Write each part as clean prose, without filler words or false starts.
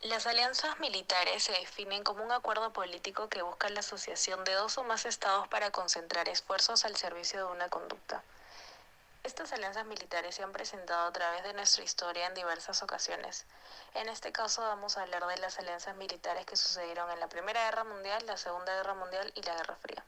Las alianzas militares se definen como un acuerdo político que busca la asociación de dos o más estados para concentrar esfuerzos al servicio de una conducta. Estas alianzas militares se han presentado a través de nuestra historia en diversas ocasiones. En este caso vamos a hablar de las alianzas militares que sucedieron en la Primera Guerra Mundial, la Segunda Guerra Mundial y la Guerra Fría.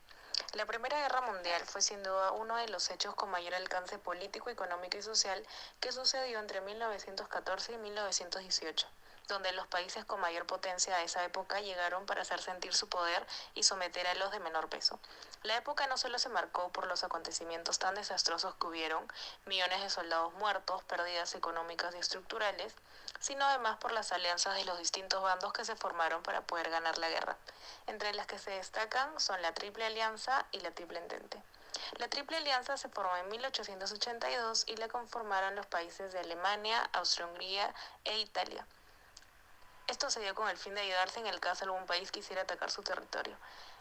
La Primera Guerra Mundial fue sin duda uno de los hechos con mayor alcance político, económico y social que sucedió entre 1914 y 1918, donde los países con mayor potencia de esa época llegaron para hacer sentir su poder y someter a los de menor peso. La época no solo se marcó por los acontecimientos tan desastrosos que hubieron, millones de soldados muertos, pérdidas económicas y estructurales, sino además por las alianzas de los distintos bandos que se formaron para poder ganar la guerra, entre las que se destacan son la Triple Alianza y la Triple Entente. La Triple Alianza se formó en 1882 y la conformaron los países de Alemania, Austria-Hungría e Italia. Esto se dio con el fin de ayudarse en el caso algún país quisiera atacar su territorio.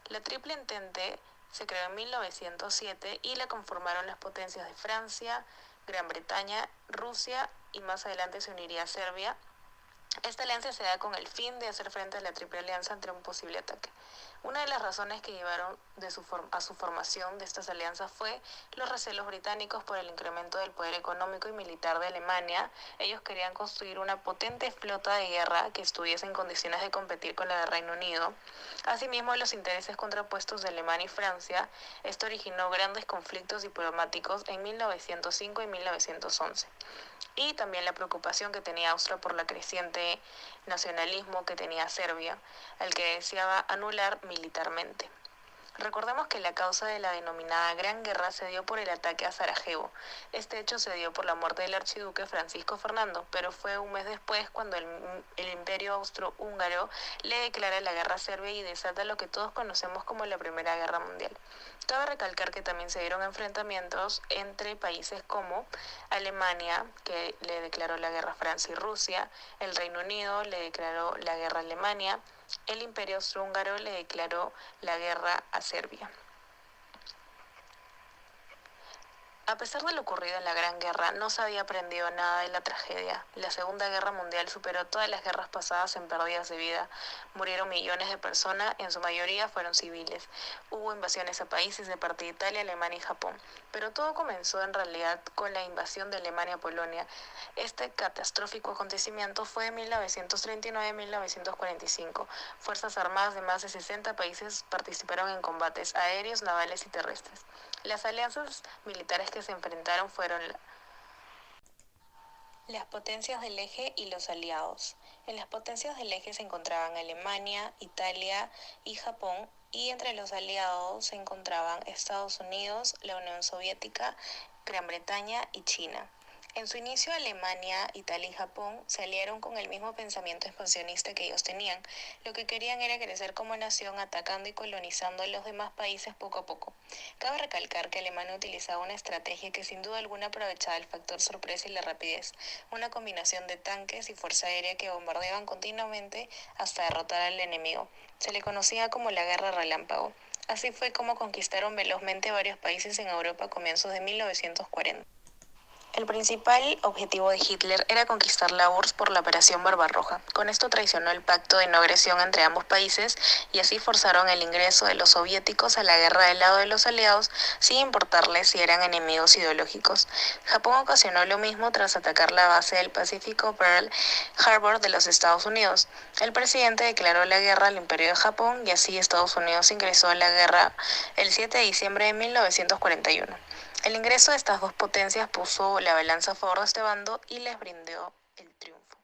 La Triple Entente se creó en 1907 y la conformaron las potencias de Francia, Gran Bretaña, Rusia y más adelante se uniría Serbia. Esta alianza se da con el fin de hacer frente a la Triple Alianza ante un posible ataque. Una de las razones que llevaron a su formación de estas alianzas fue los recelos británicos por el incremento del poder económico y militar de Alemania. Ellos querían construir una potente flota de guerra que estuviese en condiciones de competir con la del Reino Unido. Asimismo, los intereses contrapuestos de Alemania y Francia. Esto originó grandes conflictos diplomáticos en 1905 y 1911. Y también la preocupación que tenía Austria por la creciente nacionalismo que tenía Serbia, al que deseaba anular militarmente. Recordemos que la causa de la denominada Gran Guerra se dio por el ataque a Sarajevo. Este hecho se dio por la muerte del archiduque Francisco Fernando, pero fue un mes después cuando el imperio austrohúngaro le declara la guerra a Serbia y desata lo que todos conocemos como la Primera Guerra Mundial. Cabe recalcar que también se dieron enfrentamientos entre países como Alemania, que le declaró la guerra a Francia y Rusia, el Reino Unido le declaró la guerra a Alemania, el imperio austrohúngaro le declaró la guerra a Serbia. A pesar de lo ocurrido en la Gran Guerra, no se había aprendido nada de la tragedia. La Segunda Guerra Mundial superó todas las guerras pasadas en pérdidas de vida. Murieron millones de personas, en su mayoría fueron civiles. Hubo invasiones a países de parte de Italia, Alemania y Japón. Pero todo comenzó en realidad con la invasión de Alemania a Polonia. Este catastrófico acontecimiento fue en 1939-1945. Fuerzas armadas de más de 60 países participaron en combates aéreos, navales y terrestres. Las alianzas militares que se enfrentaron fueron las potencias del eje y los aliados. En las potencias del eje se encontraban Alemania, Italia y Japón, y entre los aliados se encontraban Estados Unidos, la Unión Soviética, Gran Bretaña y China. En su inicio, Alemania, Italia y Japón se aliaron con el mismo pensamiento expansionista que ellos tenían. Lo que querían era crecer como nación, atacando y colonizando a los demás países poco a poco. Cabe recalcar que Alemania utilizaba una estrategia que sin duda alguna aprovechaba el factor sorpresa y la rapidez, una combinación de tanques y fuerza aérea que bombardeaban continuamente hasta derrotar al enemigo. Se le conocía como la Guerra Relámpago. Así fue como conquistaron velozmente varios países en Europa a comienzos de 1940. El principal objetivo de Hitler era conquistar la URSS por la Operación Barbarroja. Con esto traicionó el pacto de no agresión entre ambos países y así forzaron el ingreso de los soviéticos a la guerra del lado de los aliados sin importarles si eran enemigos ideológicos. Japón ocasionó lo mismo tras atacar la base del Pacífico Pearl Harbor de los Estados Unidos. El presidente declaró la guerra al Imperio de Japón y así Estados Unidos ingresó a la guerra el 7 de diciembre de 1941. El ingreso de estas dos potencias puso la balanza a favor de este bando y les brindó el triunfo.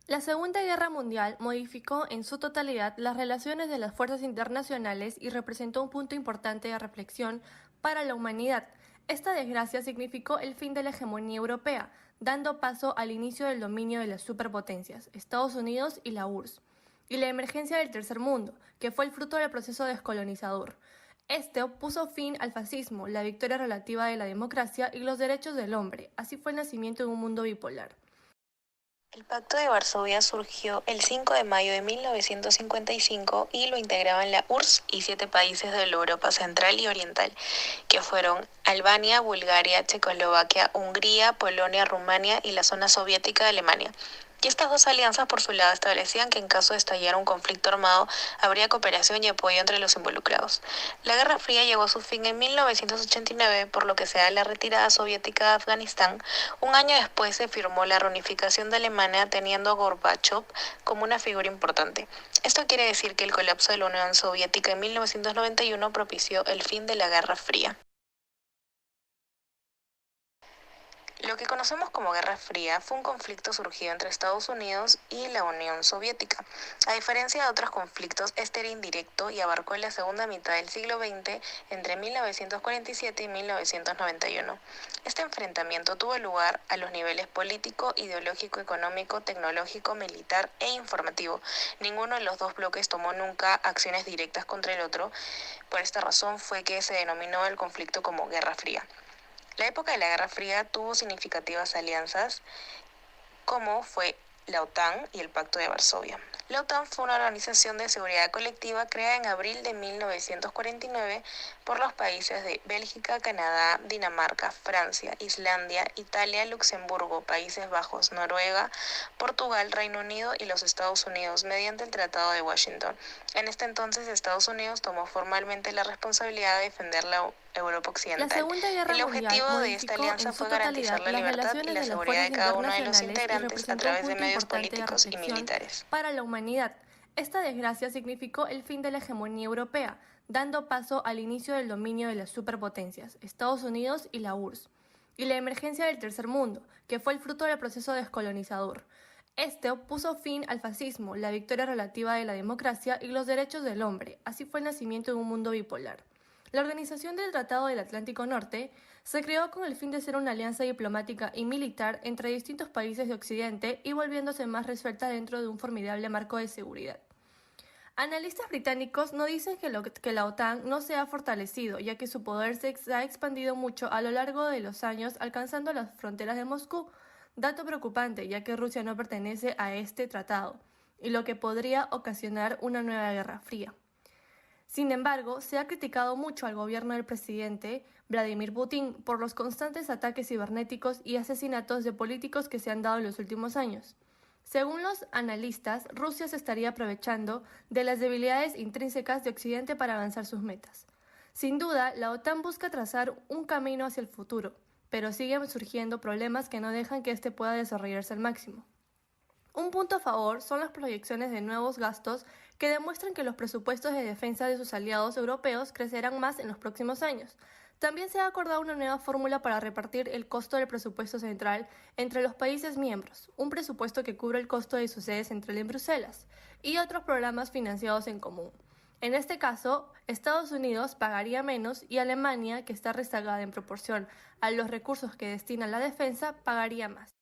La Segunda Guerra Mundial modificó en su totalidad las relaciones de las fuerzas internacionales y representó un punto importante de reflexión para la humanidad. Esta desgracia significó el fin de la hegemonía europea, dando paso al inicio del dominio de las superpotencias, Estados Unidos y la URSS, y la emergencia del Tercer Mundo, que fue el fruto del proceso descolonizador. Este puso fin al fascismo, la victoria relativa de la democracia y los derechos del hombre. Así fue el nacimiento de un mundo bipolar. El Pacto de Varsovia surgió el 5 de mayo de 1955 y lo integraban la URSS y 7 países de la Europa Central y Oriental, que fueron Albania, Bulgaria, Checoslovaquia, Hungría, Polonia, Rumania y la zona soviética de Alemania. Y estas dos alianzas por su lado establecían que en caso de estallar un conflicto armado habría cooperación y apoyo entre los involucrados. La Guerra Fría llegó a su fin en 1989, por lo que se da la retirada soviética de Afganistán. Un año después se firmó la reunificación de Alemania, teniendo a Gorbachev como una figura importante. Esto quiere decir que el colapso de la Unión Soviética en 1991 propició el fin de la Guerra Fría. Lo que conocemos como Guerra Fría fue un conflicto surgido entre Estados Unidos y la Unión Soviética. A diferencia de otros conflictos, este era indirecto y abarcó la segunda mitad del siglo XX, entre 1947 y 1991. Este enfrentamiento tuvo lugar a los niveles político, ideológico, económico, tecnológico, militar e informativo. Ninguno de los dos bloques tomó nunca acciones directas contra el otro. Por esta razón fue que se denominó el conflicto como Guerra Fría. La época de la Guerra Fría tuvo significativas alianzas, como fue la OTAN y el Pacto de Varsovia. La OTAN fue una organización de seguridad colectiva creada en abril de 1949 por los países de Bélgica, Canadá, Dinamarca, Francia, Islandia, Italia, Luxemburgo, Países Bajos, Noruega, Portugal, Reino Unido y los Estados Unidos mediante el Tratado de Washington. En este entonces, Estados Unidos tomó formalmente la responsabilidad de defender la Europa La Occidental. Segunda Guerra El Mundial objetivo de esta modificó alianza en su fue garantizar totalidad la las libertad y relaciones la de las seguridad fuerzas de cada uno de los internacionales y integrantes a representó un través de punto medios importante de políticos y reflexión militares. para la humanidad. Esta desgracia significó el fin de la hegemonía europea, dando paso al inicio del dominio de las superpotencias, Estados Unidos y la URSS, y la emergencia del tercer mundo, que fue el fruto del proceso descolonizador. Este puso fin al fascismo, la victoria relativa de la democracia y los derechos del hombre. Así fue el nacimiento de un mundo bipolar. La Organización del Tratado del Atlántico Norte se creó con el fin de ser una alianza diplomática y militar entre distintos países de Occidente y volviéndose más resuelta dentro de un formidable marco de seguridad. Analistas británicos no dicen que la OTAN no se ha fortalecido, ya que su poder se ha expandido mucho a lo largo de los años, alcanzando las fronteras de Moscú, dato preocupante, ya que Rusia no pertenece a este tratado, y lo que podría ocasionar una nueva guerra fría. Sin embargo, se ha criticado mucho al gobierno del presidente Vladimir Putin por los constantes ataques cibernéticos y asesinatos de políticos que se han dado en los últimos años. Según los analistas, Rusia se estaría aprovechando de las debilidades intrínsecas de Occidente para avanzar sus metas. Sin duda, la OTAN busca trazar un camino hacia el futuro, pero siguen surgiendo problemas que no dejan que éste pueda desarrollarse al máximo. Un punto a favor son las proyecciones de nuevos gastos que demuestran que los presupuestos de defensa de sus aliados europeos crecerán más en los próximos años. También se ha acordado una nueva fórmula para repartir el costo del presupuesto central entre los países miembros, un presupuesto que cubre el costo de su sede central en Bruselas, y otros programas financiados en común. En este caso, Estados Unidos pagaría menos y Alemania, que está rezagada en proporción a los recursos que destina a la defensa, pagaría más.